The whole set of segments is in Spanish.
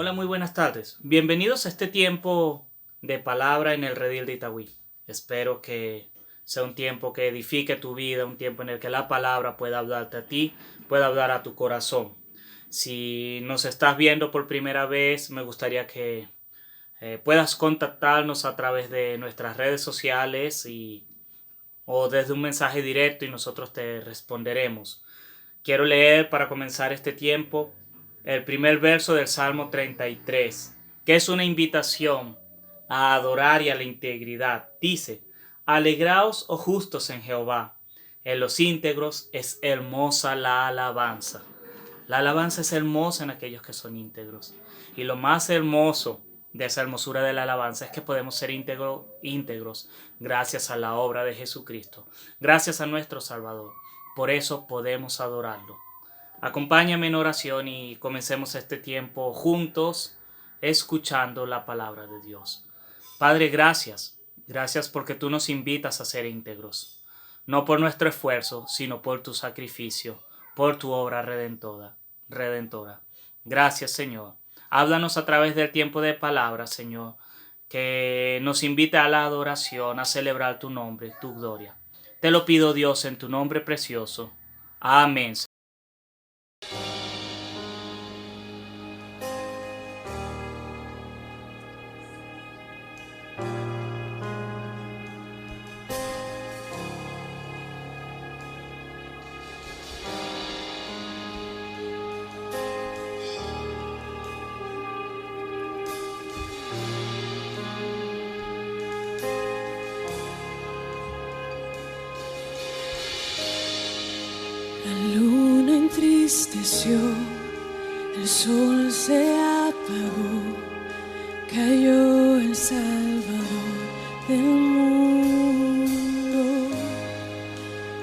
Hola, muy buenas tardes. Bienvenidos a este tiempo de palabra en el redil de Itagüí. Espero que sea un tiempo que edifique tu vida, un tiempo en el que la palabra pueda hablarte a ti, pueda hablar a tu corazón. Si nos estás viendo por primera vez, me gustaría que puedas contactarnos a través de nuestras redes sociales o desde un mensaje directo y nosotros te responderemos. Quiero leer para comenzar este tiempo el primer verso del Salmo 33, que es una invitación a adorar y a la integridad. Dice: Alegraos, oh justos, en Jehová, en los íntegros es hermosa la alabanza. La alabanza es hermosa en aquellos que son íntegros. Y lo más hermoso de esa hermosura de la alabanza es que podemos ser íntegros gracias a la obra de Jesucristo, gracias a nuestro Salvador. Por eso podemos adorarlo. Acompáñame en oración y comencemos este tiempo juntos escuchando la palabra de Dios. Padre, gracias. Gracias porque tú nos invitas a ser íntegros. No por nuestro esfuerzo, sino por tu sacrificio, por tu obra redentora. Gracias, Señor. Háblanos a través del tiempo de palabra, Señor, que nos invita a la adoración, a celebrar tu nombre, tu gloria. Te lo pido, Dios, en tu nombre precioso. Amén. La luna entristeció, el sol se apagó, cayó el Salvador del mundo.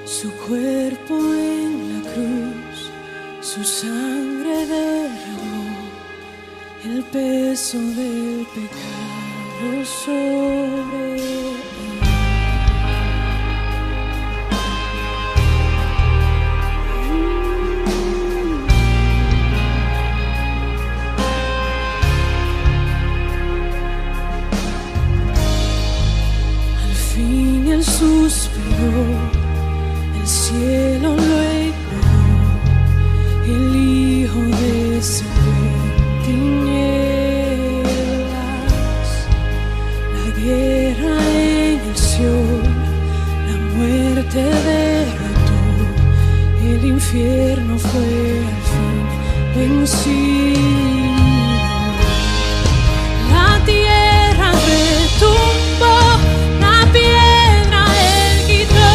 Su cuerpo en la cruz, su sangre derramó, el peso del pecado sobre él. Él suspiró, el cielo lo ignoró, el Hijo descendió en tinieblas. La guerra en el Seol, la muerte derrotó, el infierno fue al fin vencido. La tierra retumbó, la piedra él quitó,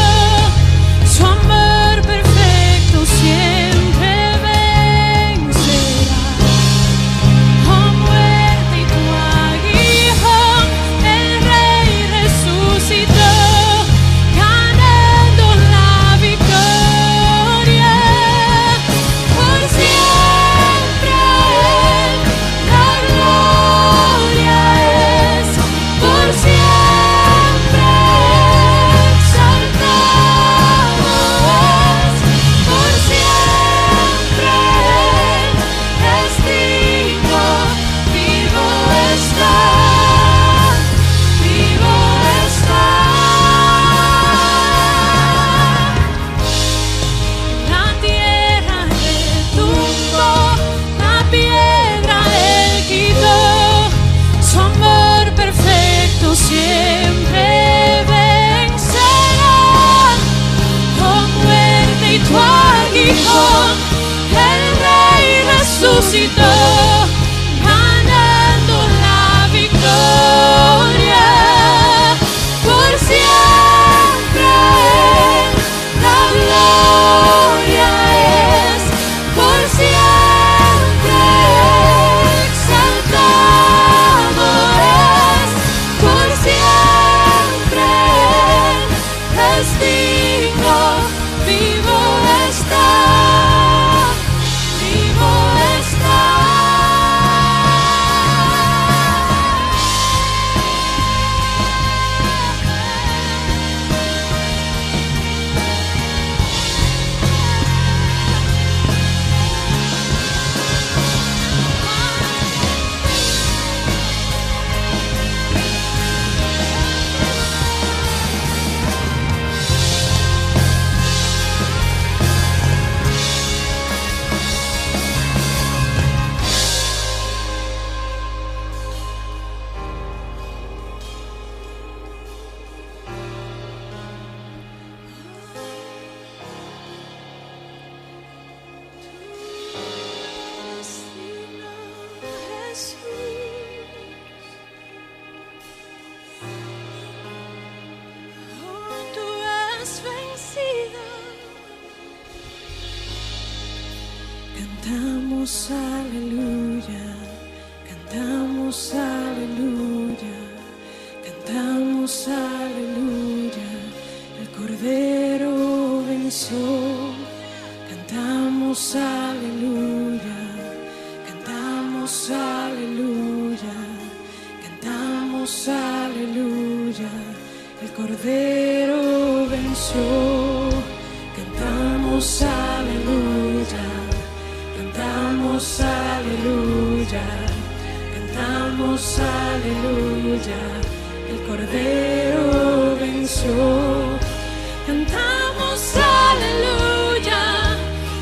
su amor perfecto siempre vencerá. Oh muerte y tu aguijón, el Rey resucitó, ganando la victoria. Por siempre él, la gloria es, por siempre exaltado es, por siempre él es digno, vivo está, vivo está. La tierra retumbó, la piedra él quitó, su amor perfecto siempre vencerá. Oh muerte y tu aguijón, el Rey resucitó, ganando la victoria. Por siempre la gloria es, por siempre exaltado es, por siempre es digno, vivo está, vivo está. Cantamos aleluya, cantamos aleluya, cantamos aleluya, el Cordero venció. Cantamos aleluya, cantamos aleluya, cantamos aleluya, el Cordero venció. Cantamos aleluya, cantamos aleluya, cantamos aleluya, el Cordero venció. Cantamos aleluya,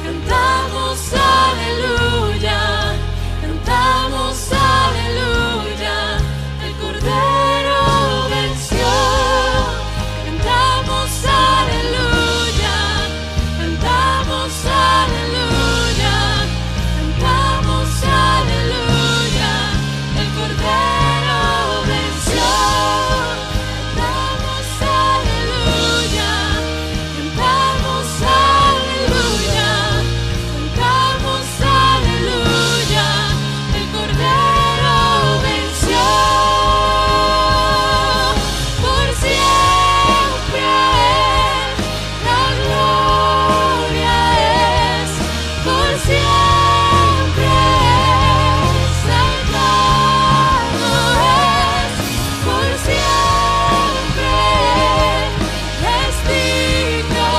cantamos aleluya, cantamos aleluya, el Cordero venció. Cantamos aleluya, cantamos aleluya, cantamos aleluya, el Cordero venció. Cantamos aleluya, cantamos aleluya, cantamos aleluya, el Cordero venció. Por siempre la gloria es, por siempre exaltado es, por siempre es digno,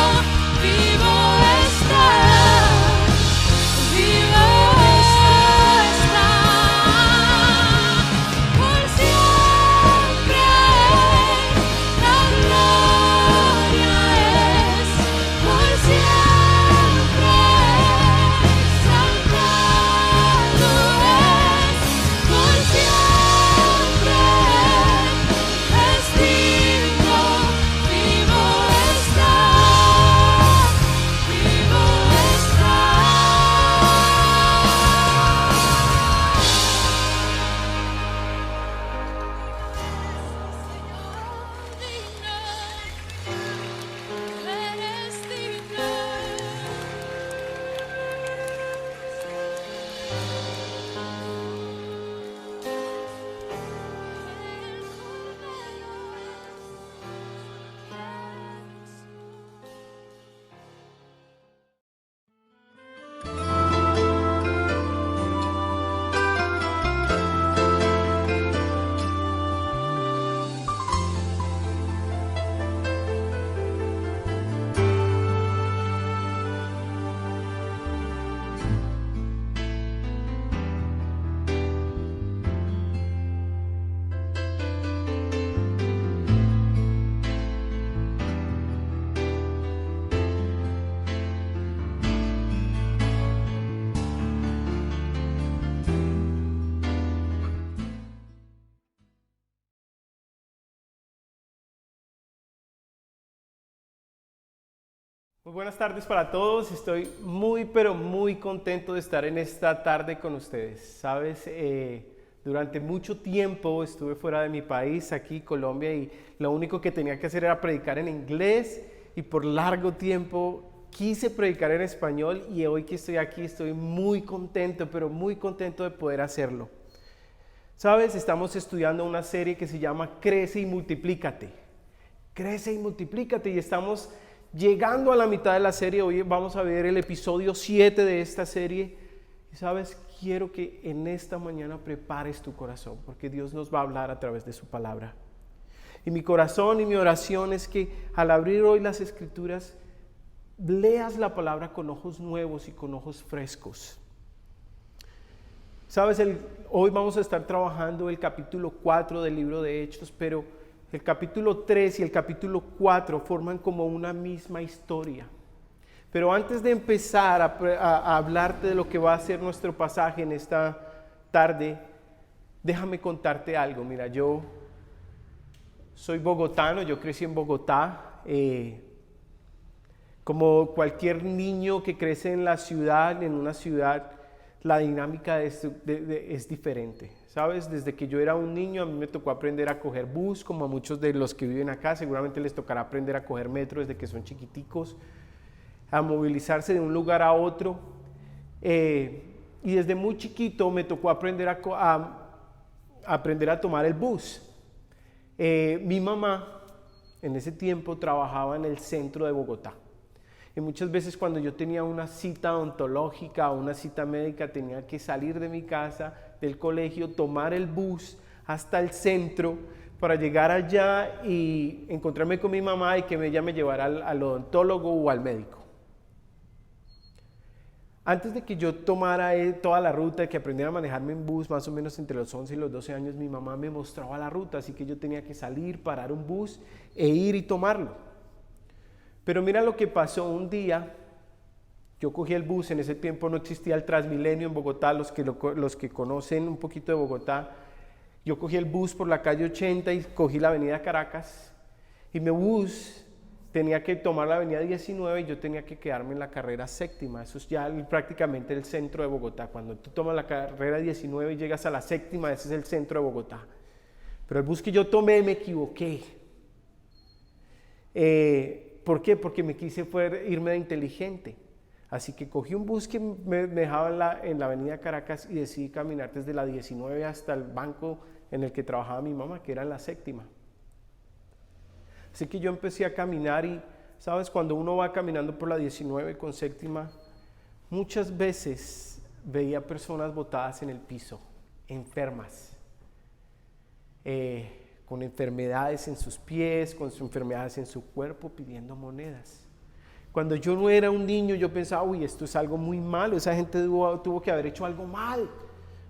vivo está, vivo está. Por siempre la gloria es, por siempre exaltado es, por siempre es digno, vivo está, vivo está. Eres digno. Muy buenas tardes para todos. Estoy muy, pero muy contento de estar en esta tarde con ustedes. Sabes, durante mucho tiempo estuve fuera de mi país, aquí Colombia, y lo único que tenía que hacer era predicar en inglés, y por largo tiempo quise predicar en español, y hoy que estoy aquí estoy muy contento, pero muy contento de poder hacerlo. Sabes, estamos estudiando una serie que se llama Crece y Multiplícate. Crece y Multiplícate, y estamos llegando a la mitad de la serie. Hoy vamos a ver el episodio 7 de esta serie. Y sabes, quiero que en esta mañana prepares tu corazón, porque Dios nos va a hablar a través de su palabra. Y mi corazón y mi oración es que al abrir hoy las Escrituras, leas la palabra con ojos nuevos y con ojos frescos. Sabes, hoy vamos a estar trabajando el capítulo 4 del libro de Hechos, pero el capítulo 3 y el capítulo 4 forman como una misma historia. Pero antes de empezar a hablarte de lo que va a ser nuestro pasaje en esta tarde, déjame contarte algo. Mira, yo soy bogotano, yo crecí en Bogotá. Como cualquier niño que crece en la ciudad, en una ciudad, la dinámica es diferente. ¿Sabes? Desde que yo era un niño, a mí me tocó aprender a coger bus, como a muchos de los que viven acá. Seguramente les tocará aprender a coger metro desde que son chiquiticos, a movilizarse de un lugar a otro. Y desde muy chiquito me tocó aprender a tomar el bus. Mi mamá en ese tiempo trabajaba en el centro de Bogotá. Y muchas veces cuando yo tenía una cita odontológica o una cita médica, tenía que salir de mi casa, del colegio, tomar el bus hasta el centro para llegar allá y encontrarme con mi mamá y que ella me llevara al odontólogo o al médico. Antes de que yo tomara toda la ruta, que aprendiera a manejarme en bus, más o menos entre los 11 y los 12 años, mi mamá me mostraba la ruta, así que yo tenía que salir, parar un bus e ir y tomarlo. Pero mira lo que pasó un día. Yo cogí el bus, en ese tiempo no existía el Transmilenio en Bogotá, los que conocen un poquito de Bogotá. Yo cogí el bus por la calle 80 y cogí la avenida Caracas. Y mi bus tenía que tomar la avenida 19 y yo tenía que quedarme en la carrera séptima. Eso es ya prácticamente el centro de Bogotá. Cuando tú tomas la carrera 19 y llegas a la séptima, ese es el centro de Bogotá. Pero el bus que yo tomé me equivoqué. ¿Por qué? Porque me quise irme de inteligente. Así que cogí un bus que me dejaba en la avenida Caracas y decidí caminar desde la 19 hasta el banco en el que trabajaba mi mamá, que era en la séptima. Así que yo empecé a caminar y, ¿sabes? Cuando uno va caminando por la 19 con séptima, muchas veces veía personas botadas en el piso, enfermas, con enfermedades en sus pies, con enfermedades en su cuerpo, pidiendo monedas. Cuando yo no era un niño, yo pensaba, uy, esto es algo muy malo, esa gente tuvo que haber hecho algo mal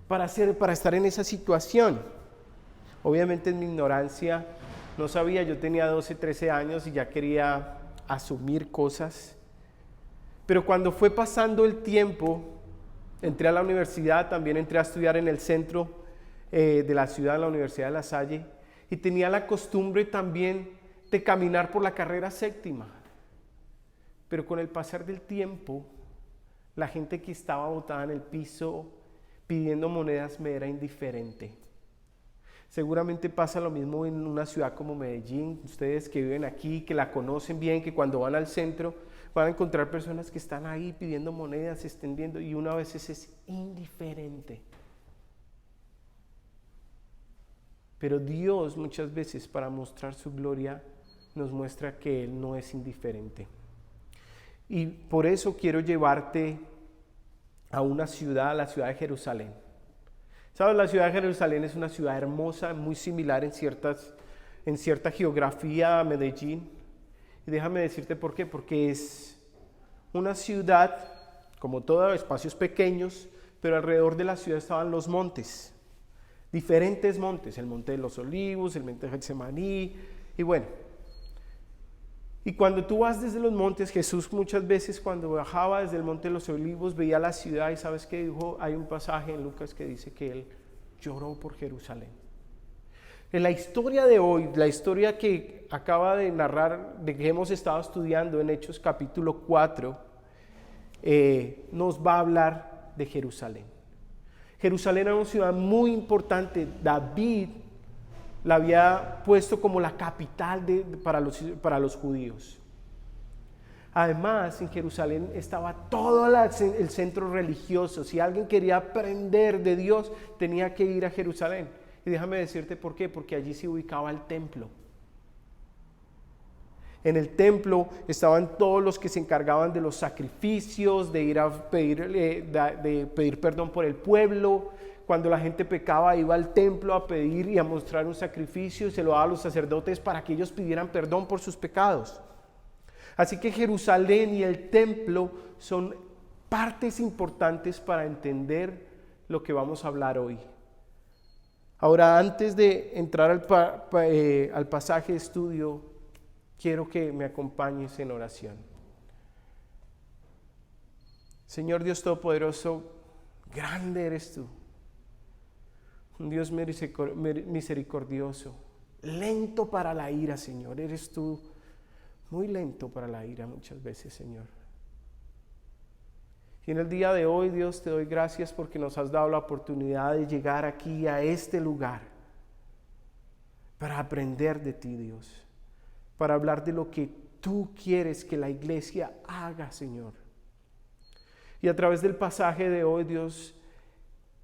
para estar en esa situación. Obviamente en mi ignorancia no sabía, yo tenía 12, 13 años y ya quería asumir cosas. Pero cuando fue pasando el tiempo, entré a la universidad, también entré a estudiar en el centro de la ciudad, en la Universidad de La Salle, y tenía la costumbre también de caminar por la carrera séptima. Pero con el pasar del tiempo, la gente que estaba botada en el piso pidiendo monedas me era indiferente. Seguramente pasa lo mismo en una ciudad como Medellín. Ustedes que viven aquí, que la conocen bien, que cuando van al centro van a encontrar personas que están ahí pidiendo monedas, extendiendo, y uno a veces es indiferente. Pero Dios muchas veces, para mostrar su gloria, nos muestra que Él no es indiferente. Y por eso quiero llevarte a una ciudad, la ciudad de Jerusalén. ¿Sabes? La ciudad de Jerusalén es una ciudad hermosa, muy similar en cierta geografía a Medellín. Y déjame decirte por qué. Porque es una ciudad, como todo, espacios pequeños, pero alrededor de la ciudad estaban los montes. Diferentes montes, el monte de los Olivos, el monte de Getsemaní, y bueno. Y cuando tú vas desde los montes, Jesús muchas veces cuando bajaba desde el monte de los Olivos veía la ciudad y ¿sabes qué dijo? Hay un pasaje en Lucas que dice que Él lloró por Jerusalén. En la historia de hoy, la historia que acaba de narrar, de que hemos estado estudiando en Hechos capítulo 4, nos va a hablar de Jerusalén. Jerusalén era una ciudad muy importante. David la había puesto como la capital para los judíos. Además, en Jerusalén estaba todo el centro religioso. Si alguien quería aprender de Dios, tenía que ir a Jerusalén. Y déjame decirte por qué, porque allí se ubicaba el templo. En el templo estaban todos los que se encargaban de los sacrificios, de ir a pedir perdón por el pueblo. Cuando la gente pecaba, iba al templo a pedir y a mostrar un sacrificio y se lo daba a los sacerdotes para que ellos pidieran perdón por sus pecados. Así que Jerusalén y el templo son partes importantes para entender lo que vamos a hablar hoy. Ahora, antes de entrar al pasaje de estudio, quiero que me acompañes en oración. Señor Dios Todopoderoso, grande eres tú. Un Dios misericordioso, lento para la ira, Señor. Eres tú muy lento para la ira muchas veces, Señor. Y en el día de hoy, Dios, te doy gracias porque nos has dado la oportunidad de llegar aquí a este lugar para aprender de ti, Dios, para hablar de lo que tú quieres que la iglesia haga, Señor. Y a través del pasaje de hoy, Dios,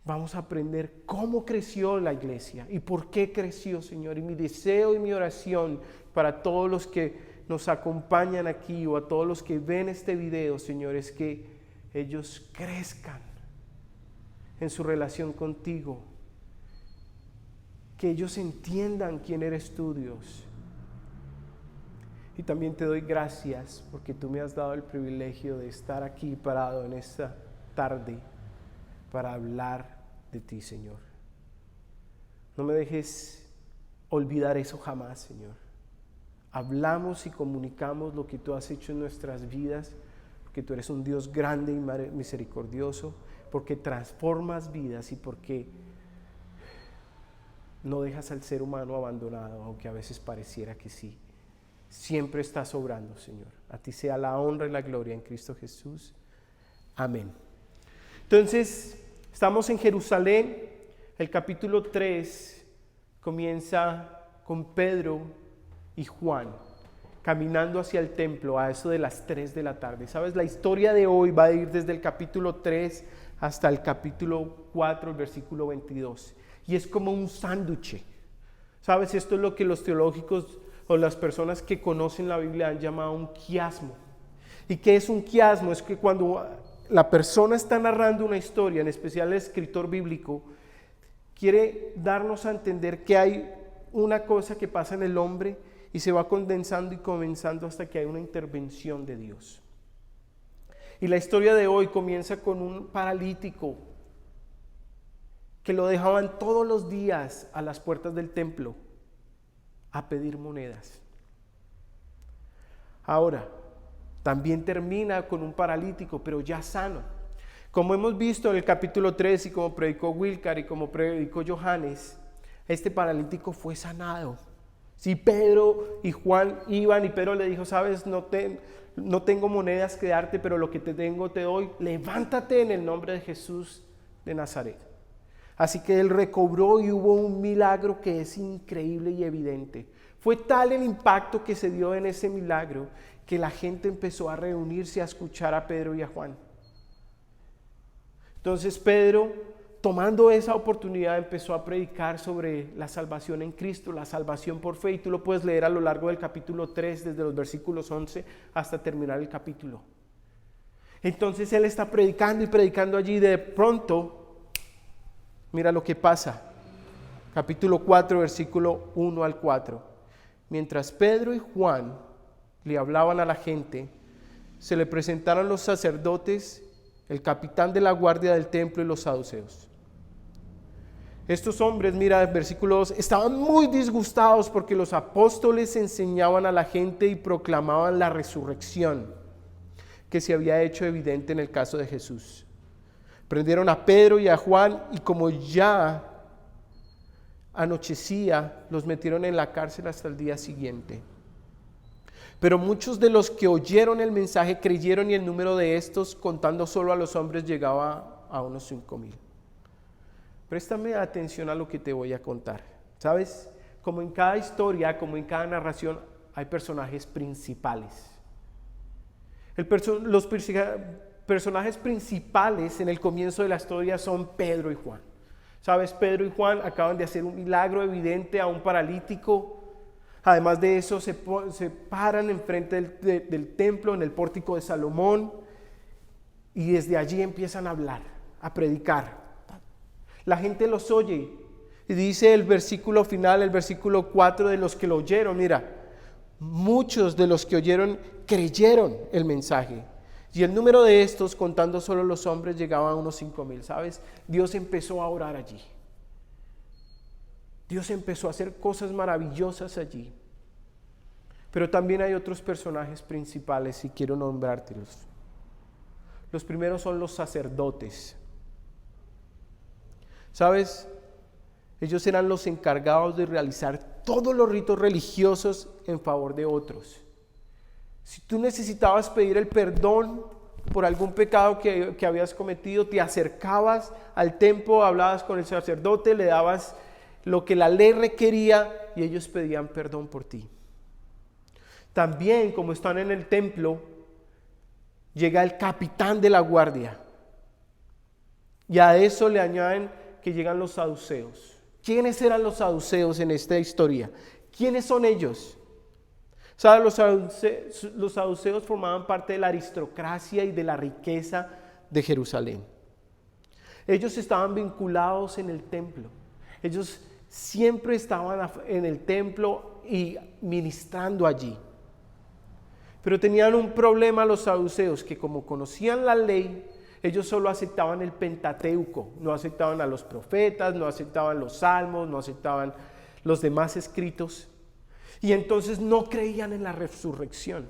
Vamos a aprender cómo creció la iglesia y por qué creció, Señor. Y mi deseo y mi oración para todos los que nos acompañan aquí o a todos los que ven este video, Señor, es que ellos crezcan en su relación contigo. Que ellos entiendan quién eres tú, Dios. Y también te doy gracias porque tú me has dado el privilegio de estar aquí parado en esta tarde para hablar de ti, Señor. No me dejes olvidar eso jamás, Señor. Hablamos y comunicamos lo que tú has hecho en nuestras vidas, porque tú eres un Dios grande y misericordioso, porque transformas vidas y porque no dejas al ser humano abandonado, aunque a veces pareciera que sí. Siempre estás obrando, Señor. A ti sea la honra y la gloria en Cristo Jesús. Amén. Entonces, estamos en Jerusalén. El capítulo 3 comienza con Pedro y Juan caminando hacia el templo a eso de las 3 de la tarde. ¿Sabes? La historia de hoy va a ir desde el capítulo 3 hasta el capítulo 4, el versículo 22. Y es como un sándwich. ¿Sabes? Esto es lo que los teológicos o las personas que conocen la Biblia han llamado un quiasmo. ¿Y qué es un quiasmo? Es que cuando la persona está narrando una historia, en especial el escritor bíblico, quiere darnos a entender que hay una cosa que pasa en el hombre y se va condensando y comenzando hasta que hay una intervención de Dios. Y la historia de hoy comienza con un paralítico que lo dejaban todos los días a las puertas del templo a pedir monedas. Ahora, también termina con un paralítico, pero ya sano. Como hemos visto en el capítulo 3 y como predicó Wilcar y como predicó Johannes, este paralítico fue sanado. Si Pedro y Juan iban y Pedro le dijo, sabes, no tengo monedas que darte, pero lo que te tengo te doy, levántate en el nombre de Jesús de Nazaret. Así que él recobró y hubo un milagro que es increíble y evidente. Fue tal el impacto que se dio en ese milagro que la gente empezó a reunirse a escuchar a Pedro y a Juan. Entonces Pedro, tomando esa oportunidad, empezó a predicar sobre la salvación en Cristo, la salvación por fe. Y tú lo puedes leer a lo largo del capítulo 3, desde los versículos 11 hasta terminar el capítulo. Entonces él está predicando y predicando allí. De pronto, mira lo que pasa. Capítulo 4, versículo 1 al 4. Mientras Pedro y Juan le hablaban a la gente, se le presentaron los sacerdotes, el capitán de la guardia del templo y los saduceos. Estos hombres, mira el versículo 2, estaban muy disgustados porque los apóstoles enseñaban a la gente y proclamaban la resurrección que se había hecho evidente en el caso de Jesús. Prendieron a Pedro y a Juan y como ya anochecía, los metieron en la cárcel hasta el día siguiente. Pero muchos de los que oyeron el mensaje creyeron y el número de estos, contando solo a los hombres, llegaba a unos 5,000. Préstame atención a lo que te voy a contar. ¿Sabes? Como en cada historia, como en cada narración, hay personajes principales. Los personajes principales en el comienzo de la historia son Pedro y Juan. ¿Sabes? Pedro y Juan acaban de hacer un milagro evidente a un paralítico. Además de eso, se paran enfrente del templo, en el pórtico de Salomón, y desde allí empiezan a hablar, a predicar. La gente los oye, y dice el versículo final, el versículo 4, de los que lo oyeron, mira, muchos de los que oyeron creyeron el mensaje. Y el número de estos, contando solo los hombres, llegaba a unos 5,000, ¿sabes? Dios empezó a orar allí. Dios empezó a hacer cosas maravillosas allí. Pero también hay otros personajes principales y quiero nombrártelos. Los primeros son los sacerdotes. ¿Sabes? Ellos eran los encargados de realizar todos los ritos religiosos en favor de otros. Si tú necesitabas pedir el perdón por algún pecado que habías cometido, te acercabas al templo, hablabas con el sacerdote, le dabas lo que la ley requería y ellos pedían perdón por ti. También, como están en el templo, llega el capitán de la guardia y a eso le añaden que llegan los saduceos. ¿Quiénes eran los saduceos en esta historia? ¿Quiénes son ellos? ¿Sabe? Los saduceos formaban parte de la aristocracia y de la riqueza de Jerusalén. Ellos estaban vinculados en el templo. Ellos siempre estaban en el templo y ministrando allí. Pero tenían un problema los saduceos, que como conocían la ley, ellos solo aceptaban el Pentateuco, no aceptaban a los profetas, no aceptaban los salmos, no aceptaban los demás escritos. Y entonces no creían en la resurrección.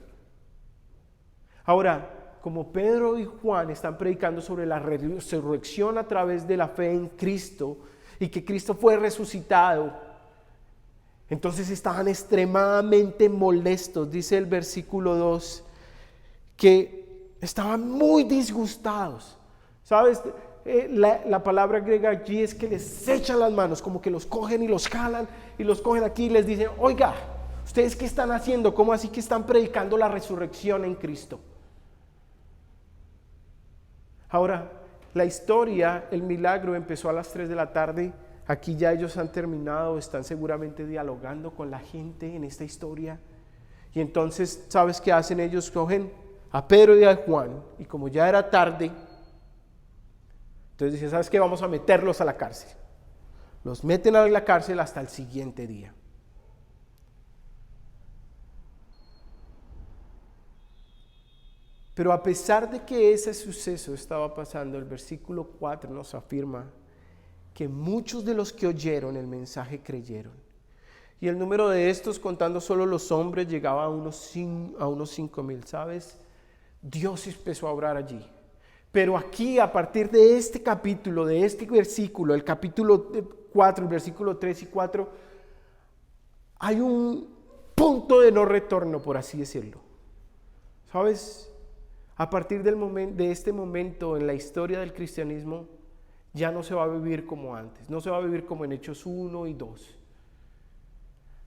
Ahora, como Pedro y Juan están predicando sobre la resurrección a través de la fe en Cristo y que Cristo fue resucitado, entonces estaban extremadamente molestos. Dice el versículo 2 que estaban muy disgustados. ¿Sabes? La palabra griega allí es que les echan las manos, como que los cogen y los jalan y los cogen aquí y les dicen: oiga, ¿ustedes qué están haciendo? ¿Cómo así que están predicando la resurrección en Cristo? Ahora, la historia, el milagro empezó a las 3 de la tarde. Aquí ya ellos han terminado, están seguramente dialogando con la gente en esta historia. Y entonces, ¿sabes qué hacen ellos? Cogen a Pedro y a Juan, y como ya era tarde, entonces dicen: ¿sabes qué? Vamos a meterlos a la cárcel. Los meten a la cárcel hasta el siguiente día. Pero a pesar de que ese suceso estaba pasando, el versículo 4 nos afirma que muchos de los que oyeron el mensaje creyeron. Y el número de estos, contando solo los hombres, llegaba a unos 5,000. ¿Sabes? Dios empezó a obrar allí. Pero aquí, a partir de este capítulo, de este versículo, el capítulo 4, el versículo 3 y 4, hay un punto de no retorno, por así decirlo. ¿Sabes? A partir de este momento en la historia del cristianismo, ya no se va a vivir como antes, no se va a vivir como en Hechos 1 y 2.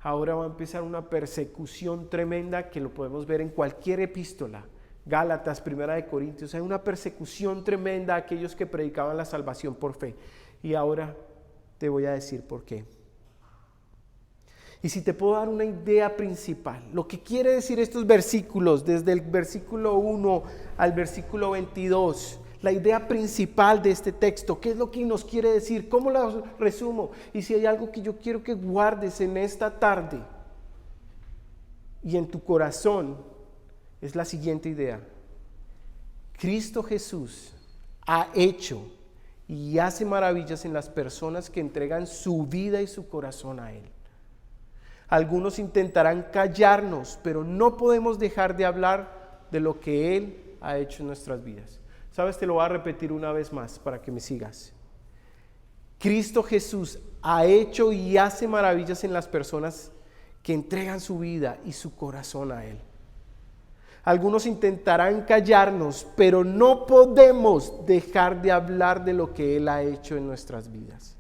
Ahora va a empezar una persecución tremenda que lo podemos ver en cualquier epístola. Gálatas, 1 de Corintios, hay una persecución tremenda a aquellos que predicaban la salvación por fe. Y ahora te voy a decir por qué. Y si te puedo dar una idea principal, lo que quiere decir estos versículos, desde el versículo 1 al versículo 22, la idea principal de este texto, ¿qué es lo que nos quiere decir? ¿Cómo lo resumo? Y si hay algo que yo quiero que guardes en esta tarde y en tu corazón, es la siguiente idea. Cristo Jesús ha hecho y hace maravillas en las personas que entregan su vida y su corazón a Él. Algunos intentarán callarnos, pero no podemos dejar de hablar de lo que Él ha hecho en nuestras vidas. ¿Sabes? Te lo voy a repetir una vez más para que me sigas. Cristo Jesús ha hecho y hace maravillas en las personas que entregan su vida y su corazón a Él. Algunos intentarán callarnos, pero no podemos dejar de hablar de lo que Él ha hecho en nuestras vidas.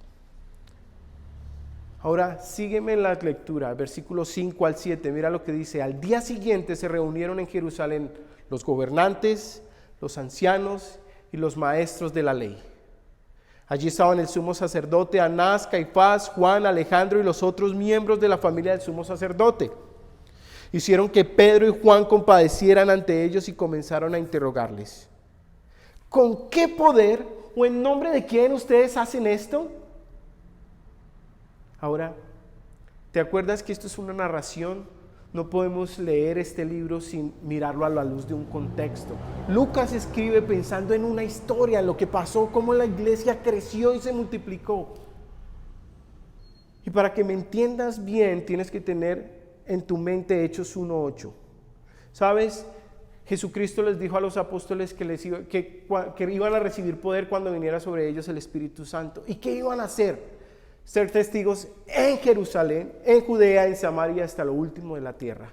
Ahora, sígueme en la lectura, versículos 5 al 7, mira lo que dice. Al día siguiente se reunieron en Jerusalén los gobernantes, los ancianos y los maestros de la ley. Allí estaban el sumo sacerdote Anás, Caifás, Juan, Alejandro y los otros miembros de la familia del sumo sacerdote. Hicieron que Pedro y Juan compadecieran ante ellos y comenzaron a interrogarles. ¿Con qué poder o en nombre de quién ustedes hacen esto? Ahora, ¿te acuerdas que esto es una narración? No podemos leer este libro sin mirarlo a la luz de un contexto. Lucas escribe pensando en una historia, en lo que pasó, cómo la iglesia creció y se multiplicó. Y para que me entiendas bien, tienes que tener en tu mente Hechos 1:8. ¿Sabes? Jesucristo les dijo a los apóstoles que iban a recibir poder cuando viniera sobre ellos el Espíritu Santo. ¿Y qué iban a hacer? Ser testigos en Jerusalén, en Judea, en Samaria, hasta lo último de la tierra.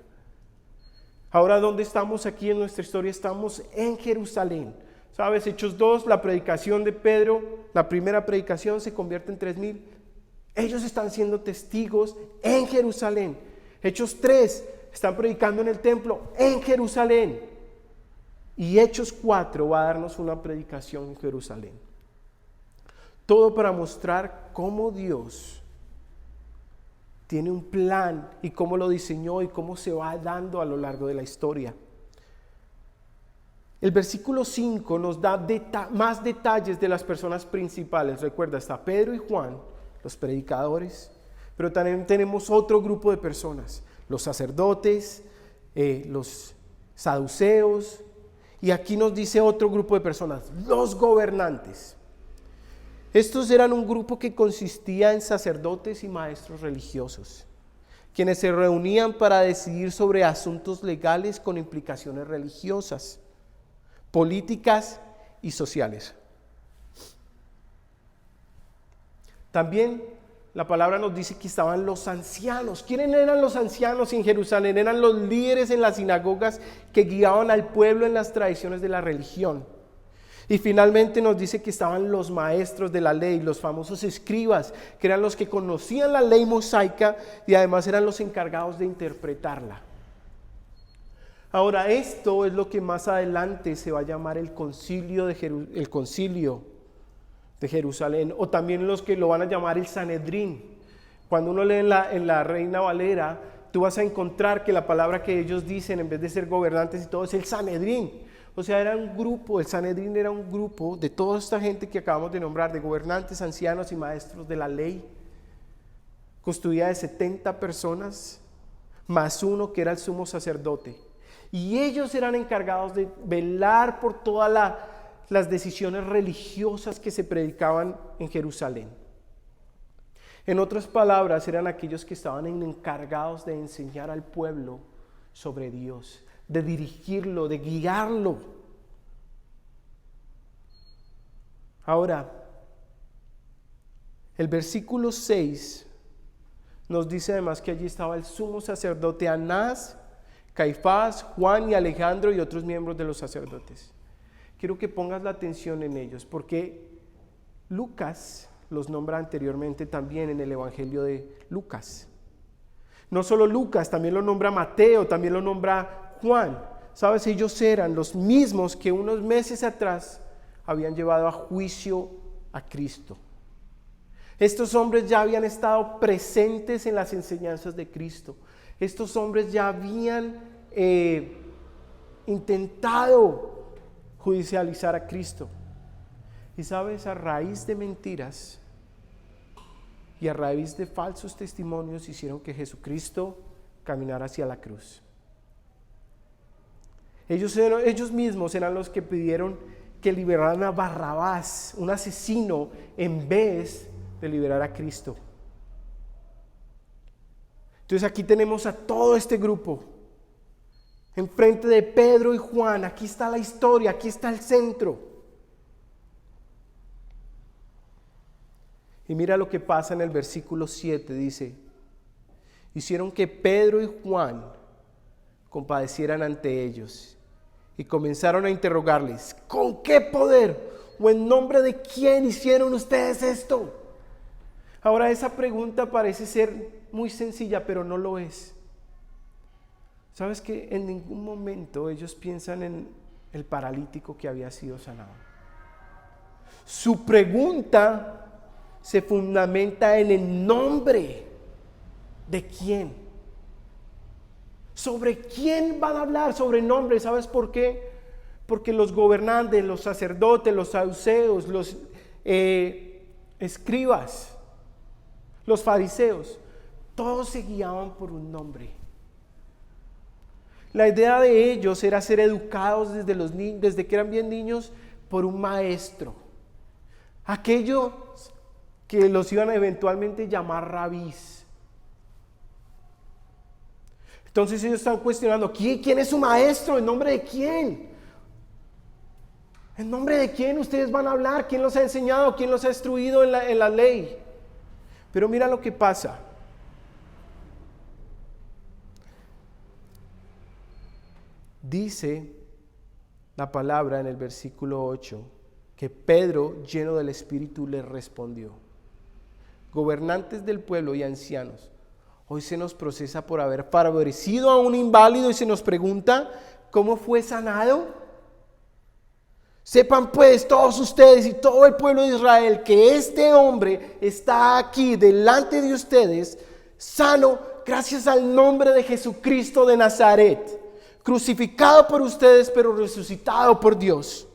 Ahora, ¿dónde estamos aquí en nuestra historia? Estamos en Jerusalén. ¿Sabes? Hechos 2, la predicación de Pedro, la primera predicación se convierte en 3,000. Ellos están siendo testigos en Jerusalén. Hechos 3, están predicando en el templo en Jerusalén. Y Hechos 4 va a darnos una predicación en Jerusalén. Todo para mostrar cómo Dios tiene un plan y cómo lo diseñó y cómo se va dando a lo largo de la historia. El versículo 5 nos da más detalles de las personas principales. Recuerda, está Pedro y Juan, los predicadores, pero también tenemos otro grupo de personas, los sacerdotes, los saduceos, y aquí nos dice otro grupo de personas, los gobernantes. Estos eran un grupo que consistía en sacerdotes y maestros religiosos, quienes se reunían para decidir sobre asuntos legales con implicaciones religiosas, políticas y sociales. También la palabra nos dice que estaban los ancianos. ¿Quiénes eran los ancianos en Jerusalén? Eran los líderes en las sinagogas que guiaban al pueblo en las tradiciones de la religión. Y finalmente nos dice que estaban los maestros de la ley, los famosos escribas, que eran los que conocían la ley mosaica y además eran los encargados de interpretarla. Ahora, esto es lo que más adelante se va a llamar el concilio de Jerusalén, o también los que lo van a llamar el Sanedrín. Cuando uno lee en la Reina Valera, tú vas a encontrar que la palabra que ellos dicen, en vez de ser gobernantes y todo, es el Sanedrín. O sea, era un grupo, el Sanedrín era un grupo de toda esta gente que acabamos de nombrar, de gobernantes, ancianos y maestros de la ley. Constituía de 70 personas, más uno que era el sumo sacerdote. Y ellos eran encargados de velar por todas las decisiones religiosas que se predicaban en Jerusalén. En otras palabras, eran aquellos que estaban encargados de enseñar al pueblo sobre Dios, de dirigirlo, de guiarlo. Ahora, el versículo 6 nos dice además que allí estaba el sumo sacerdote Anás, Caifás, Juan y Alejandro y otros miembros de los sacerdotes. Quiero que pongas la atención en ellos, porque Lucas los nombra anteriormente también en el Evangelio de Lucas. No solo Lucas, también lo nombra Mateo, también lo nombra Juan. ¿Sabes? Ellos eran los mismos que unos meses atrás habían llevado a juicio a Cristo. Estos hombres ya habían estado presentes en las enseñanzas de Cristo. Estos hombres ya habían intentado judicializar a Cristo. Y sabes, a raíz de mentiras y a raíz de falsos testimonios hicieron que Jesucristo caminara hacia la cruz. Ellos mismos eran los que pidieron que liberaran a Barrabás, un asesino, en vez de liberar a Cristo. Entonces aquí tenemos a todo este grupo enfrente de Pedro y Juan. Aquí está la historia, aquí está el centro. Y mira lo que pasa en el versículo 7, dice: hicieron que Pedro y Juan compadecieran ante ellos y comenzaron a interrogarles: ¿con qué poder o en nombre de quién hicieron ustedes esto? Ahora, esa pregunta parece ser muy sencilla, pero no lo es. ¿Sabes que en ningún momento ellos piensan en el paralítico que había sido sanado? Su pregunta se fundamenta en el nombre de quién. ¿Sobre quién van a hablar? Sobre nombre. ¿Sabes por qué? Porque los gobernantes, los sacerdotes, los saduceos, los escribas, los fariseos, todos se guiaban por un nombre. La idea de ellos era ser educados desde que eran bien niños por un maestro. Aquellos que los iban a eventualmente llamar rabís. Entonces ellos están cuestionando: ¿quién es su maestro? ¿En nombre de quién? ¿En nombre de quién ustedes van a hablar? ¿Quién los ha enseñado? ¿Quién los ha instruido en la ley? Pero mira lo que pasa. Dice la palabra en el versículo 8 que Pedro, lleno del Espíritu, les respondió: gobernantes del pueblo y ancianos, hoy se nos procesa por haber favorecido a un inválido y se nos pregunta: ¿cómo fue sanado? Sepan pues todos ustedes y todo el pueblo de Israel que este hombre está aquí delante de ustedes, sano gracias al nombre de Jesucristo de Nazaret, crucificado por ustedes pero resucitado por Dios.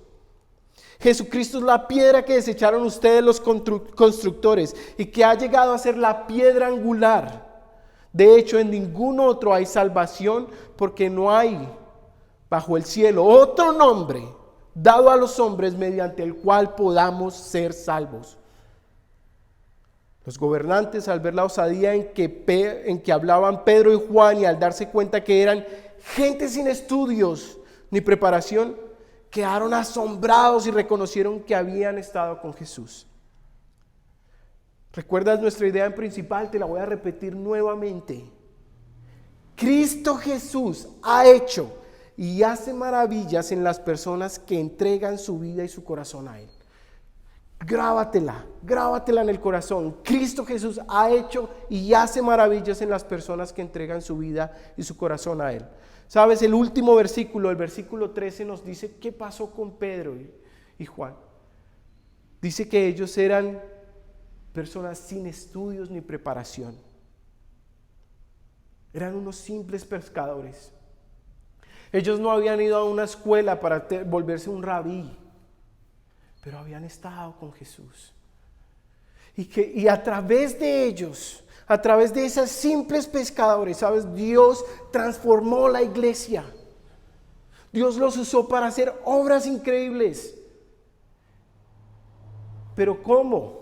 Jesucristo es la piedra que desecharon ustedes los constructores y que ha llegado a ser la piedra angular. De hecho, en ningún otro hay salvación, porque no hay bajo el cielo otro nombre dado a los hombres mediante el cual podamos ser salvos. Los gobernantes, al ver la osadía en que hablaban Pedro y Juan, y al darse cuenta que eran gente sin estudios ni preparación, quedaron asombrados y reconocieron que habían estado con Jesús. ¿Recuerdas nuestra idea principal? Te la voy a repetir nuevamente. Cristo Jesús ha hecho y hace maravillas en las personas que entregan su vida y su corazón a Él. Grábatela en el corazón. Cristo Jesús ha hecho y hace maravillas en las personas que entregan su vida y su corazón a Él. ¿Sabes? El último versículo, el versículo 13, nos dice qué pasó con Pedro y Juan. Dice que ellos eran personas sin estudios ni preparación. Eran unos simples pescadores. Ellos no habían ido a una escuela para volverse un rabí, pero habían estado con Jesús. Y a través de ellos, a través de esos simples pescadores, ¿sabes? Dios transformó la iglesia. Dios los usó para hacer obras increíbles. ¿Pero cómo?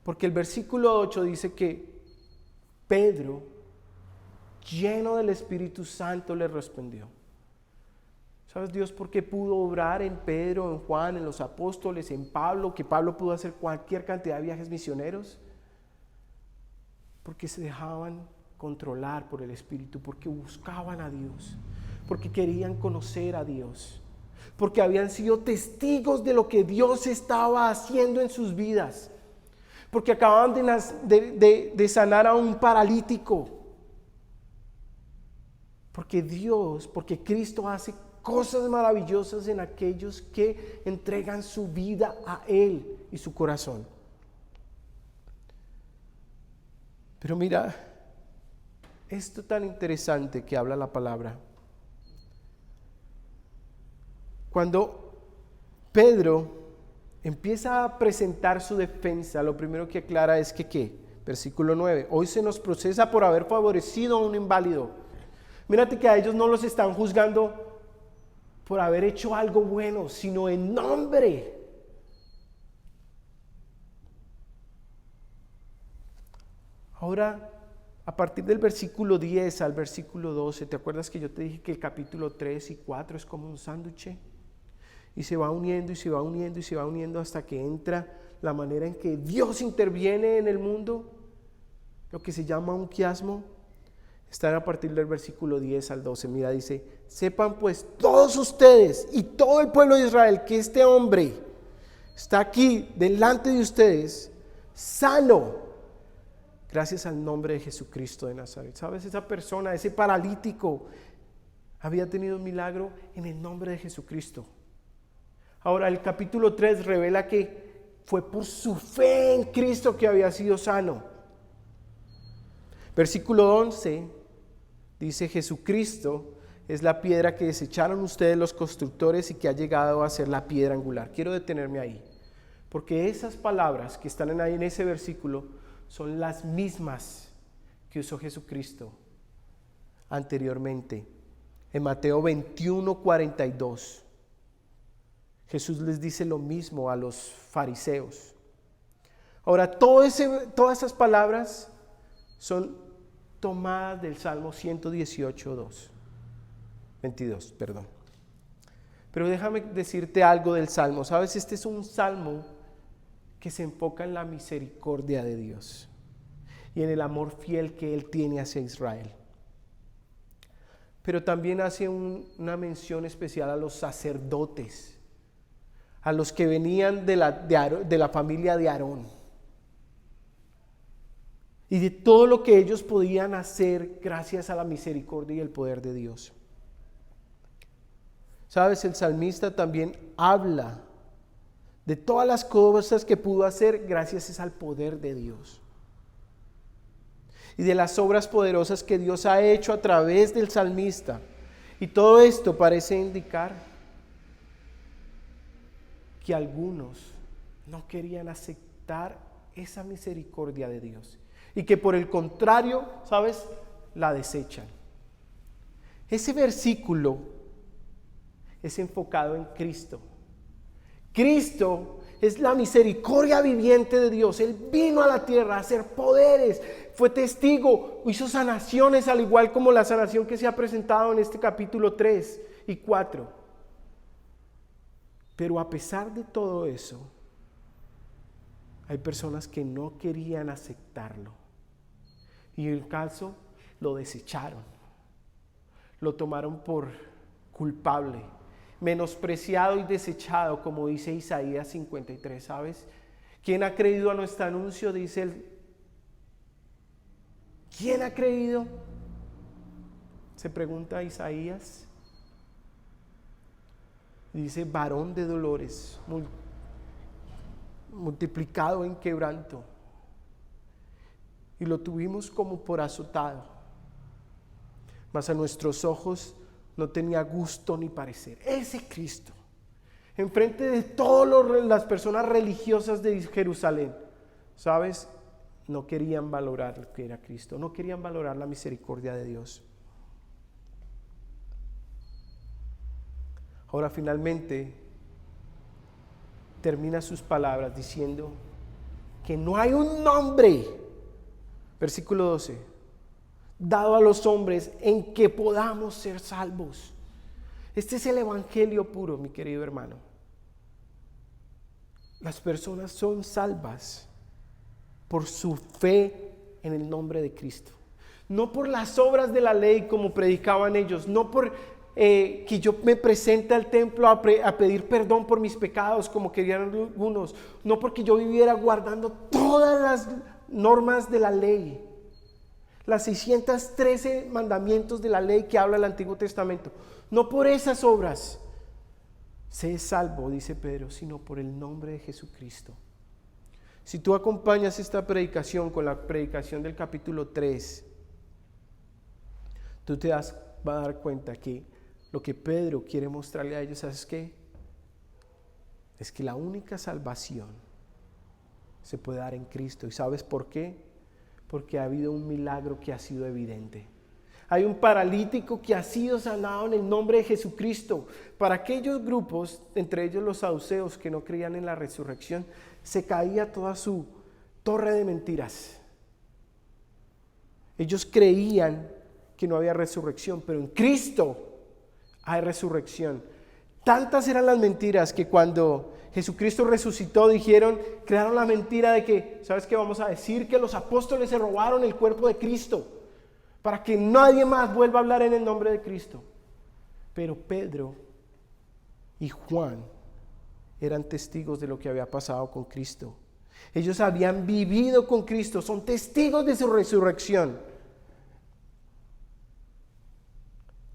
Porque el versículo 8 dice que Pedro, lleno del Espíritu Santo, le respondió. ¿Sabes Dios por qué pudo obrar en Pedro, en Juan, en los apóstoles, en Pablo? Que Pablo pudo hacer cualquier cantidad de viajes misioneros. Porque se dejaban controlar por el Espíritu, porque buscaban a Dios, porque querían conocer a Dios, porque habían sido testigos de lo que Dios estaba haciendo en sus vidas, porque acababan de sanar a un paralítico, porque Cristo hace cosas maravillosas en aquellos que entregan su vida a Él y su corazón. Pero mira, esto tan interesante que habla la palabra. Cuando Pedro empieza a presentar su defensa, lo primero que aclara es que ¿qué? Versículo 9, hoy se nos procesa por haber favorecido a un inválido. Mírate que a ellos no los están juzgando por haber hecho algo bueno, sino en nombre. Ahora, a partir del versículo 10 al versículo 12, ¿te acuerdas que yo te dije que el capítulo 3 y 4 es como un sándwich? Y se va uniendo y se va uniendo y se va uniendo hasta que entra la manera en que Dios interviene en el mundo, lo que se llama un quiasmo. Está a partir del versículo 10 al 12. Mira, dice: sepan pues todos ustedes y todo el pueblo de Israel que este hombre está aquí delante de ustedes, sano, gracias al nombre de Jesucristo de Nazaret. ¿Sabes? Esa persona, ese paralítico, había tenido un milagro en el nombre de Jesucristo. Ahora, el capítulo 3 revela que fue por su fe en Cristo que había sido sano. Versículo 11 dice: Jesucristo es la piedra que desecharon ustedes los constructores y que ha llegado a ser la piedra angular. Quiero detenerme ahí, porque esas palabras que están ahí en ese versículo son las mismas que usó Jesucristo anteriormente. En Mateo 21:42, Jesús les dice lo mismo a los fariseos. Ahora, todas esas palabras son tomadas del Salmo 22, perdón. Pero déjame decirte algo del Salmo. ¿Sabes? Este es un Salmo que se enfoca en la misericordia de Dios y en el amor fiel que Él tiene hacia Israel. Pero también hace una mención especial a los sacerdotes, a los que venían de la familia de Aarón, y de todo lo que ellos podían hacer gracias a la misericordia y el poder de Dios. ¿Sabes? El salmista también habla de todas las cosas que pudo hacer, gracias es al poder de Dios. Y de las obras poderosas que Dios ha hecho a través del salmista. Y todo esto parece indicar que algunos no querían aceptar esa misericordia de Dios. Y que por el contrario, ¿sabes?, la desechan. Ese versículo es enfocado en Cristo. Cristo es la misericordia viviente de Dios. Él vino a la tierra a hacer poderes, fue testigo, hizo sanaciones, al igual como la sanación que se ha presentado en este capítulo 3 y 4. Pero a pesar de todo eso, hay personas que no querían aceptarlo. Y en el caso, lo desecharon. Lo tomaron por culpable, menospreciado y desechado, como dice Isaías 53, ¿sabes? ¿Quién ha creído a nuestro anuncio? Dice él. ¿Quién ha creído? Se pregunta Isaías. Dice, varón de dolores, multiplicado en quebranto. Y lo tuvimos como por azotado. Mas a nuestros ojos no tenía gusto ni parecer. Ese Cristo, enfrente de todas las personas religiosas de Jerusalén, ¿sabes? No querían valorar lo que era Cristo, no querían valorar la misericordia de Dios. Ahora finalmente termina sus palabras diciendo que no hay un nombre, versículo 12, dado a los hombres en que podamos ser salvos. Este es el evangelio puro, mi querido hermano. Las personas son salvas por su fe en el nombre de Cristo. No por las obras de la ley como predicaban ellos, no por que yo me presente al templo a pedir perdón por mis pecados como querían algunos, no porque yo viviera guardando todas las normas de la ley, las 613 mandamientos de la ley que habla el Antiguo Testamento, no por esas obras sé salvo, dice Pedro, sino por el nombre de Jesucristo. Si tú acompañas esta predicación con la predicación del capítulo 3, tú te vas a dar cuenta que lo que Pedro quiere mostrarle a ellos, ¿sabes qué? Es que la única salvación se puede dar en Cristo. ¿Y sabes por qué? Porque ha habido un milagro que ha sido evidente. Hay un paralítico que ha sido sanado en el nombre de Jesucristo. Para aquellos grupos, entre ellos los saduceos que no creían en la resurrección, se caía toda su torre de mentiras. Ellos creían que no había resurrección, pero en Cristo hay resurrección. Tantas eran las mentiras que cuando Jesucristo resucitó crearon la mentira de que, ¿sabes qué? Vamos a decir que los apóstoles se robaron el cuerpo de Cristo para que nadie más vuelva a hablar en el nombre de Cristo. Pero Pedro y Juan eran testigos de lo que había pasado con Cristo. Ellos habían vivido con Cristo, son testigos de su resurrección.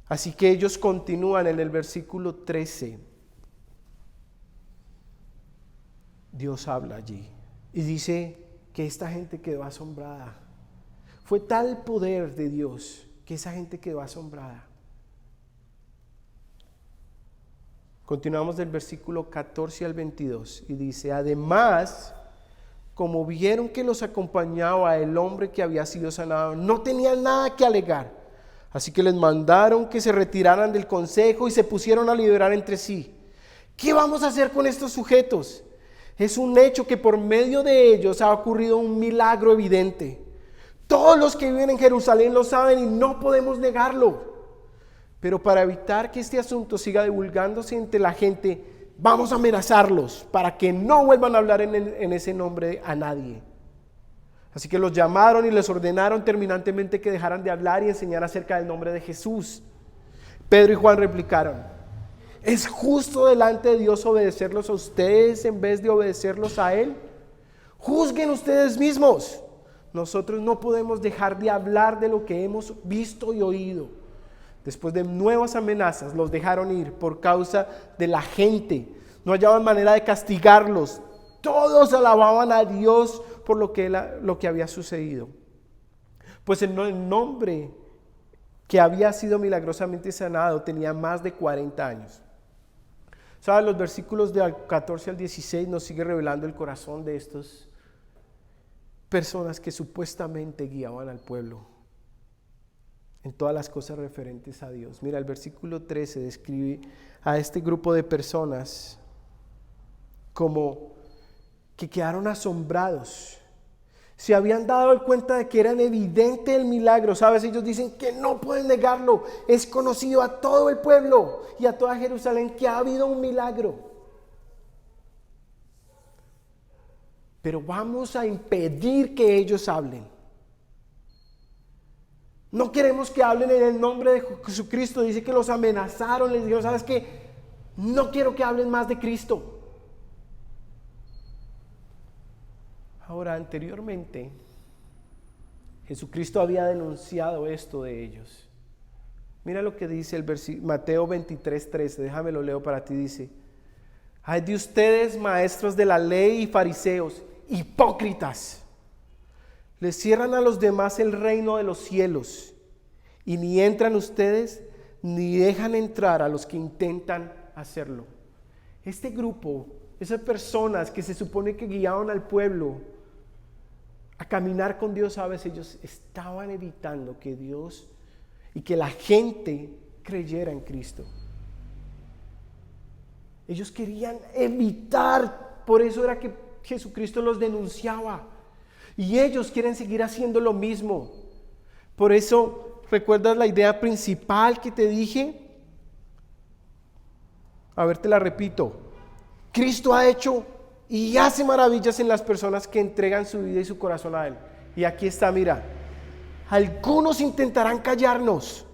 Así que ellos continúan en el versículo 13. Dios habla allí y dice que esta gente quedó asombrada. Fue tal poder de Dios que esa gente quedó asombrada. Continuamos del versículo 14 al 22 y dice, además, como vieron que los acompañaba el hombre que había sido sanado, no tenían nada que alegar. Así que les mandaron que se retiraran del consejo y se pusieron a deliberar entre sí. ¿Qué vamos a hacer con estos sujetos? Es un hecho que por medio de ellos ha ocurrido un milagro evidente. Todos los que viven en Jerusalén lo saben y no podemos negarlo. Pero para evitar que este asunto siga divulgándose entre la gente, vamos a amenazarlos para que no vuelvan a hablar en ese nombre a nadie. Así que los llamaron y les ordenaron terminantemente que dejaran de hablar y enseñar acerca del nombre de Jesús. Pedro y Juan replicaron, ¿es justo delante de Dios obedecerlos a ustedes en vez de obedecerlos a Él? Juzguen ustedes mismos. Nosotros no podemos dejar de hablar de lo que hemos visto y oído. Después de nuevas amenazas, los dejaron ir por causa de la gente. no hallaban manera de castigarlos. Todos alababan a Dios por lo que había sucedido. Pues el hombre que había sido milagrosamente sanado tenía más de 40 años. ¿Sabes? Los versículos del 14 al 16 nos sigue revelando el corazón de estas personas que supuestamente guiaban al pueblo en todas las cosas referentes a Dios. Mira, el versículo 13 describe a este grupo de personas como que quedaron asombrados. Se habían dado cuenta de que era evidente el milagro. ¿Sabes? Ellos dicen que no pueden negarlo. Es conocido a todo el pueblo y a toda Jerusalén que ha habido un milagro. Pero vamos a impedir que ellos hablen. No queremos que hablen en el nombre de Jesucristo. Dice que los amenazaron, les dijeron, ¿sabes qué? No quiero que hablen más de Cristo. Ahora, anteriormente, Jesucristo había denunciado esto de ellos. Mira lo que dice el Mateo 23:13, déjame lo leo para ti, dice: ay de ustedes, maestros de la ley y fariseos, hipócritas, les cierran a los demás el reino de los cielos, y ni entran ustedes, ni dejan entrar a los que intentan hacerlo. Este grupo, esas personas que se supone que guiaban al pueblo a caminar con Dios, a veces ellos estaban evitando que Dios y que la gente creyera en Cristo. Ellos querían evitar, por eso era que Jesucristo los denunciaba. Y ellos quieren seguir haciendo lo mismo. Por eso, ¿recuerdas la idea principal que te dije? A ver, te la repito. Cristo ha hecho y hace maravillas en las personas que entregan su vida y su corazón a Él. Y aquí está, mira. Algunos intentarán callarnos,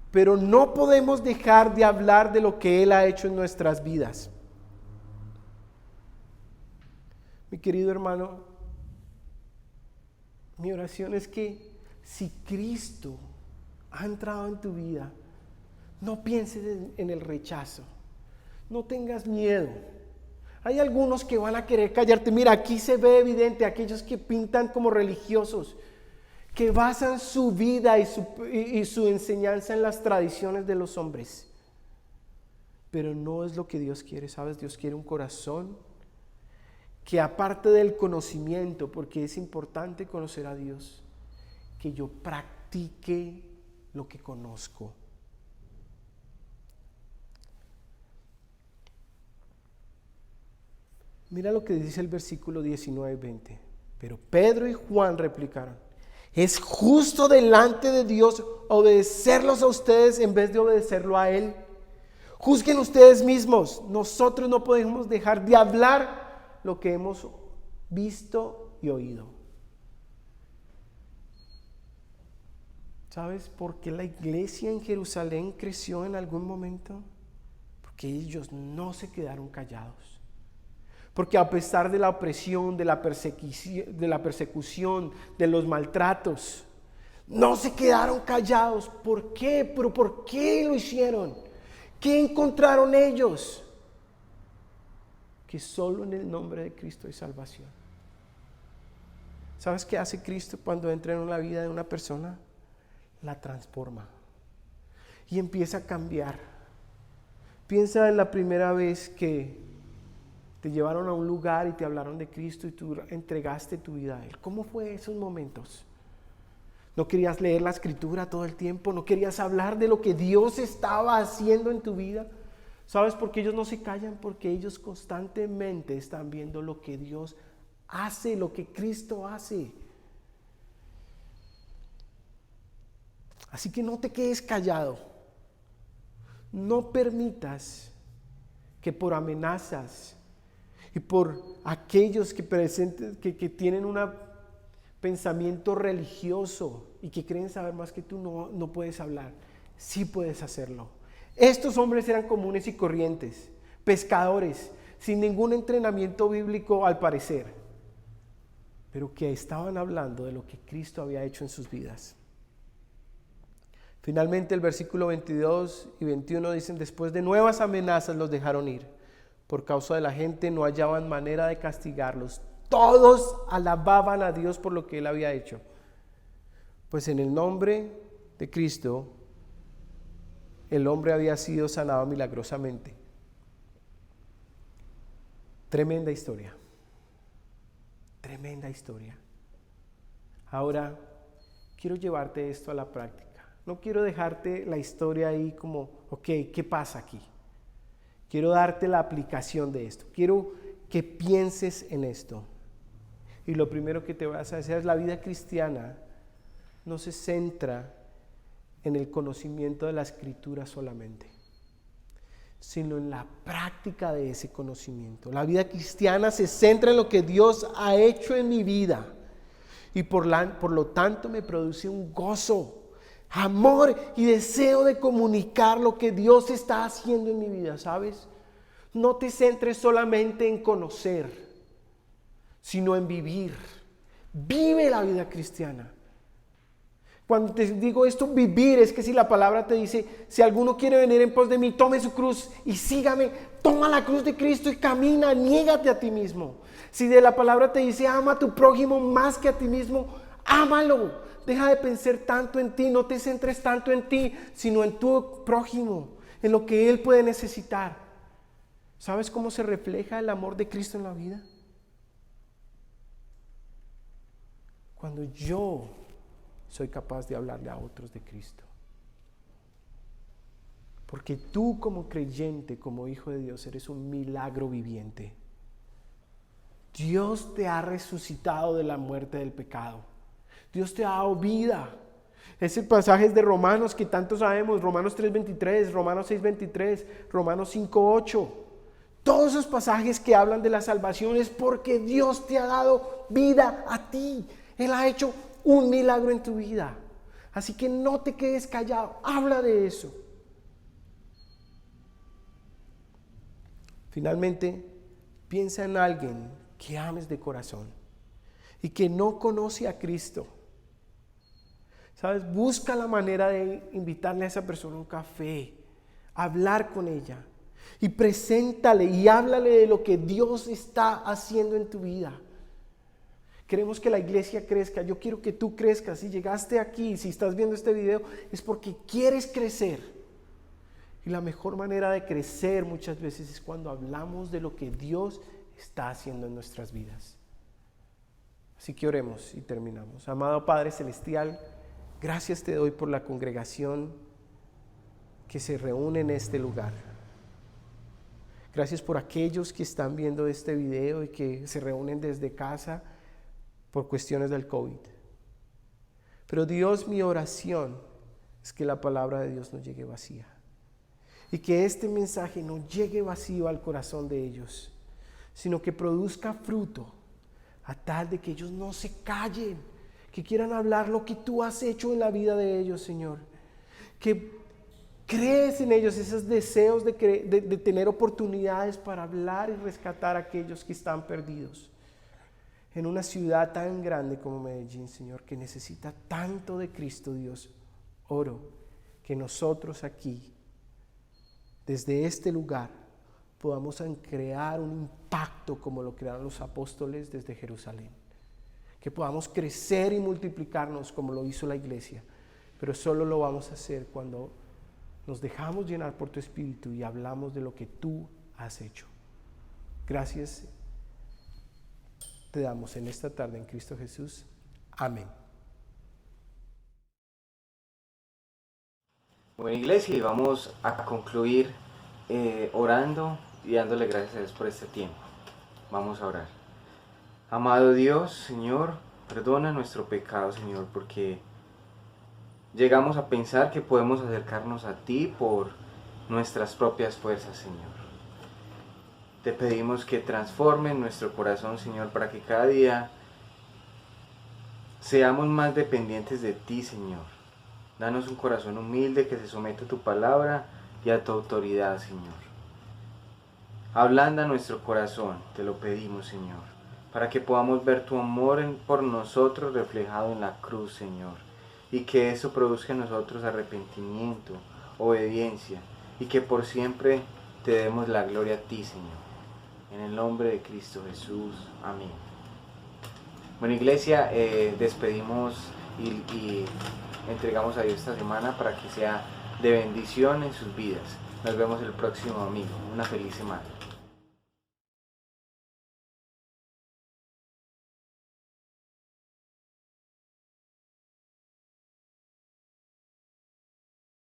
pero no podemos dejar de hablar de lo que Él ha hecho en nuestras vidas. Mi querido hermano, mi oración es que si Cristo ha entrado en tu vida, no pienses en el rechazo, no tengas miedo. Hay algunos que van a querer callarte. Mira, aquí se ve evidente aquellos que pintan como religiosos, que basan su vida y su enseñanza en las tradiciones de los hombres. Pero no es lo que Dios quiere, ¿sabes? Dios quiere un corazón que, aparte del conocimiento, porque es importante conocer a Dios, que yo practique lo que conozco. Mira lo que dice el versículo 19 y 20. Pero Pedro y Juan replicaron: ¿es justo delante de Dios obedecerlos a ustedes en vez de obedecerlo a Él? Juzguen ustedes mismos. Nosotros no podemos dejar de hablar lo que hemos visto y oído. ¿Sabes por qué la iglesia en Jerusalén creció en algún momento? Porque ellos no se quedaron callados. Porque a pesar de la opresión, de la persecución, de los maltratos, no se quedaron callados. ¿Por qué? ¿Pero por qué lo hicieron? ¿Qué encontraron ellos? Que solo en el nombre de Cristo hay salvación. ¿Sabes qué hace Cristo cuando entra en la vida de una persona? La transforma y empieza a cambiar. Piensa en la primera vez que te llevaron a un lugar y te hablaron de Cristo y tú entregaste tu vida a Él. ¿Cómo fue esos momentos? ¿No querías leer la Escritura todo el tiempo? ¿No querías hablar de lo que Dios estaba haciendo en tu vida? ¿Sabes por qué ellos no se callan? Porque ellos constantemente están viendo lo que Dios hace, lo que Cristo hace. Así que no te quedes callado. No permitas que por amenazas y por aquellos que tienen un pensamiento religioso y que creen saber más que tú, no puedes hablar. Sí puedes hacerlo. Estos hombres eran comunes y corrientes, pescadores, sin ningún entrenamiento bíblico al parecer, pero que estaban hablando de lo que Cristo había hecho en sus vidas. Finalmente el versículo 22 y 21 dicen: después de nuevas amenazas los dejaron ir. Por causa de la gente no hallaban manera de castigarlos. Todos alababan a Dios por lo que Él había hecho. Pues en el nombre de Cristo, el hombre había sido sanado milagrosamente. Tremenda historia. Tremenda historia. Ahora, quiero llevarte esto a la práctica. No quiero dejarte la historia ahí como, ok, ¿qué pasa aquí? Quiero darte la aplicación de esto. Quiero que pienses en esto. Y lo primero que te vas a hacer es la vida cristiana no se centra en el conocimiento de la Escritura solamente, sino en la práctica de ese conocimiento. La vida cristiana se centra en lo que Dios ha hecho en mi vida y por lo tanto me produce un gozo, amor y deseo de comunicar lo que Dios está haciendo en mi vida, ¿sabes? No te centres solamente en conocer, sino en vivir. Vive la vida cristiana. Cuando te digo esto, vivir, es que si la palabra te dice, si alguno quiere venir en pos de mí, tome su cruz y sígame, toma la cruz de Cristo y camina, niégate a ti mismo. Si de la palabra te dice, ama a tu prójimo más que a ti mismo, ámalo. Deja de pensar tanto en ti, no te centres tanto en ti, sino en tu prójimo, en lo que él puede necesitar. ¿Sabes cómo se refleja el amor de Cristo en la vida? Cuando yo soy capaz de hablarle a otros de Cristo. Porque tú como creyente, como hijo de Dios, eres un milagro viviente. Dios te ha resucitado de la muerte del pecado. Dios te ha dado vida. Ese pasaje es de Romanos que tanto sabemos, Romanos 3:23, Romanos 6:23, Romanos 5:8. Todos esos pasajes que hablan de la salvación es porque Dios te ha dado vida a ti. Él ha hecho un milagro en tu vida. Así que no te quedes callado, habla de eso. Finalmente, piensa en alguien que ames de corazón y que no conoce a Cristo. ¿Sabes? Busca la manera de invitarle a esa persona a un café, hablar con ella y preséntale y háblale de lo que Dios está haciendo en tu vida. Queremos que la iglesia crezca. Yo quiero que tú crezcas. Si llegaste aquí, si estás viendo este video, es porque quieres crecer. Y la mejor manera de crecer muchas veces es cuando hablamos de lo que Dios está haciendo en nuestras vidas. Así que oremos y terminamos. Amado Padre Celestial, gracias te doy por la congregación que se reúne en este lugar. Gracias por aquellos que están viendo este video y que se reúnen desde casa por cuestiones del COVID. Pero Dios, mi oración es que la palabra de Dios no llegue vacía y que este mensaje no llegue vacío al corazón de ellos, sino que produzca fruto a tal de que ellos no se callen, que quieran hablar lo que tú has hecho en la vida de ellos, Señor, que crees en ellos esos deseos de tener oportunidades para hablar y rescatar a aquellos que están perdidos. En una ciudad tan grande como Medellín, Señor, que necesita tanto de Cristo, Dios, oro que nosotros aquí, desde este lugar, podamos crear un impacto como lo crearon los apóstoles desde Jerusalén. Que podamos crecer y multiplicarnos como lo hizo la iglesia, pero solo lo vamos a hacer cuando nos dejamos llenar por tu Espíritu y hablamos de lo que tú has hecho. Gracias te damos en esta tarde en Cristo Jesús. Amén. Bueno, iglesia, y vamos a concluir orando y dándole gracias a Dios por este tiempo. Vamos a orar. Amado Dios, Señor, perdona nuestro pecado, Señor, porque llegamos a pensar que podemos acercarnos a ti por nuestras propias fuerzas, Señor. Te pedimos que transformen nuestro corazón, Señor, para que cada día seamos más dependientes de ti, Señor. Danos un corazón humilde que se someta a tu palabra y a tu autoridad, Señor. Ablanda nuestro corazón, te lo pedimos, Señor, para que podamos ver tu amor por nosotros reflejado en la cruz, Señor, y que eso produzca en nosotros arrepentimiento, obediencia, y que por siempre te demos la gloria a ti, Señor. En el nombre de Cristo Jesús. Amén. Bueno, iglesia, despedimos y entregamos a Dios esta semana para que sea de bendición en sus vidas. Nos vemos el próximo domingo. Una feliz semana.